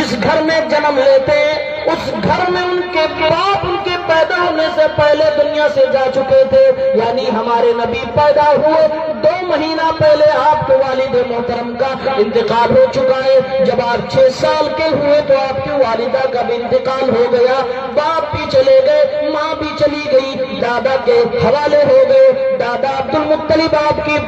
جس گھر میں جنم لیتے اس گھر میں ان کے باپ ان کے پیدا ہونے سے پہلے دنیا سے جا چکے تھے، یعنی ہمارے نبی پیدا ہوئے 2 مہینہ پہلے آپ کے والد محترم کا انتقال ہو چکا ہے۔ جب آپ 6 سال کے ہوئے تو آپ کی والدہ کا بھی انتقال ہو گیا، باپ بھی چلے گئے، ماں بھی چلی گئی، دادا کے حوالے ہو گئے، دادا عبد المطلب آپ کی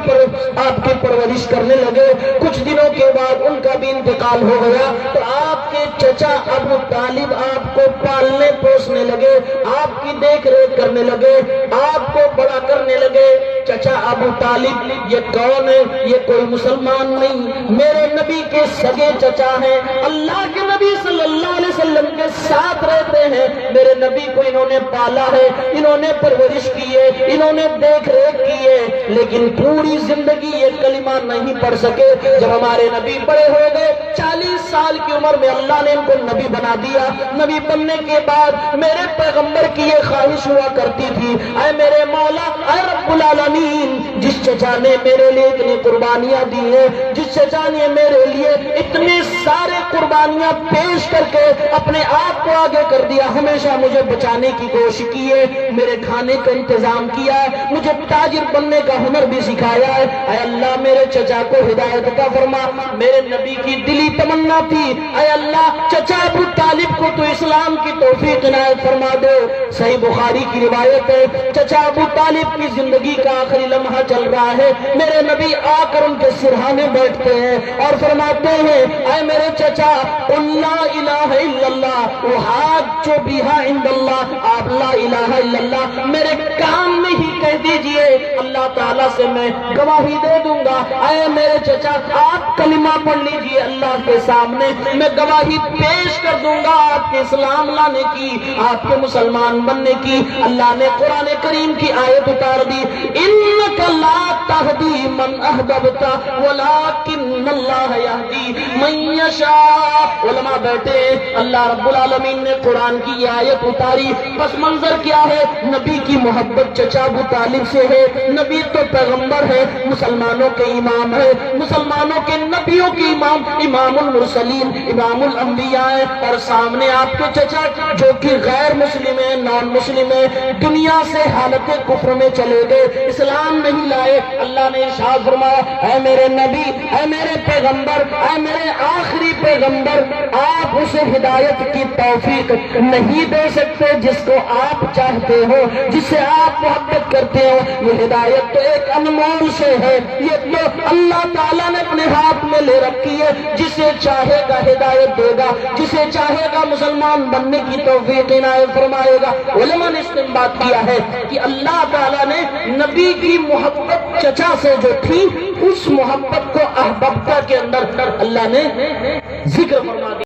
پرورش کرنے لگے۔ کچھ دنوں کے بعد ان کا بھی انتقال ہو گیا تو آپ کے چچا ابو طالب آپ کو پالنے پوسنے لگے، آپ کی دیکھ ریکھ کرنے لگے، آپ کو بڑا کرنے لگے۔ چچا ابو طالب یہ کون ہے؟ یہ کوئی مسلمان نہیں، میرے نبی کے سگے چچا ہیں، اللہ کے نبی صلی اللہ علیہ وسلم کے ساتھ رہتے ہیں۔ میرے نبی کو انہوں نے پالا ہے، انہوں نے پرورش کی ہے، انہوں نے دیکھ ریکھ کی ہے، لیکن پوری زندگی یہ کلمہ نہیں پڑھ سکے۔ جب ہمارے نبی بڑے ہو گئے، 40 سال کی عمر میں اللہ نے ان کو نبی بنا دیا۔ نبی بننے کے بعد میرے پیغمبر کی یہ خواہش ہوا کرتی تھی، اے میرے مولا، اے رب العالمین، جس چچا نے میرے لیے اتنی قربانیاں دی ہیں، جس چچا نے میرے لیے اتنے سارے قربانیاں پیش کر کے اپنے آپ کو آگے کر دیا، ہمیشہ مجھے بچانے کی کوشش کی ہے، میرے کھانے کا انتظام کیا ہے، مجھے تاجر بننے کا ہنر بھی سکھایا ہے، اے اللہ میرے چچا کو ہدایت عطا فرما۔ میرے نبی کی دلی تمنا تھی، اے اللہ چچا ابو طالب کو تو اسلام کی توفیق عنایت فرما دے۔ صحیح بخاری کی روایت ہے، چچا ابو طالب کی زندگی کا آخری لمحہ چل رہا ہے، میرے نبی آ کر ان کے سرہانے بیٹھتے ہیں اور فرماتے ہیں، اے میرے چچا، قل لا الہ الا اللہ وحاج بہا عند اللہ، آپ لا الہ الا اللہ میرے کام میں ہی کہہ دیجئے، اللہ تعالیٰ سے میں گواہی دے دوں گا۔ اے میرے چچا، آپ کلمہ پڑھ لیجئے اللہ کے سامنے، میں گواہی پیش کر دوں گا آپ کے اسلام لانے کی، آپ کے مسلمان بننے کی۔ اللہ نے قرآن کریم کی آیت اتار دی، انک لا تہدی من احببت ولکن اللہ یہدی من یشاء۔ علماء بیٹھے، اللہ رب العالمین نے قرآن کی یہ آیت اتاری، پس منظر کیا ہے؟ نبی کی محبت چچا ابو طالب سے ہے۔ نبی تو پیغمبر ہے، مسلمانوں کے امام ہے، مسلمانوں کے نبیوں کے امام، امام المرسلین، امام الانبیاء ہے، اور سامنے آپ کے چچا جو کہ غیر مسلم ہے، نان مسلم ہے، دنیا سے حالت کفر میں چلے گئے، اسلام نہیں لائے۔ اللہ نے ارشاد فرمایا، اے میرے نبی، اے میرے پیغمبر، اے میرے آخری پیغمبر، آپ اسے ہدایت کی توفیق نہیں دے سکتے جس کو آپ چاہتے ہو، جس سے آپ محبت کرتے ہو۔ یہ ہدایت تو ایک انمول سے ہے، یہ تو اللہ تعالیٰ نے اپنے ہاتھ میں لے رکھی ہے، جسے چاہے گا ہدایت دے گا، جسے چاہے گا مسلمان بننے کی توفیق عنایت فرمائے گا۔ علماء نے استنباط کیا ہے کہ اللہ تعالیٰ نے نبی کی محبت چچا سے جو تھی، اس محبت کو احببتا کے اندر اللہ نے ذکر فرما دیا۔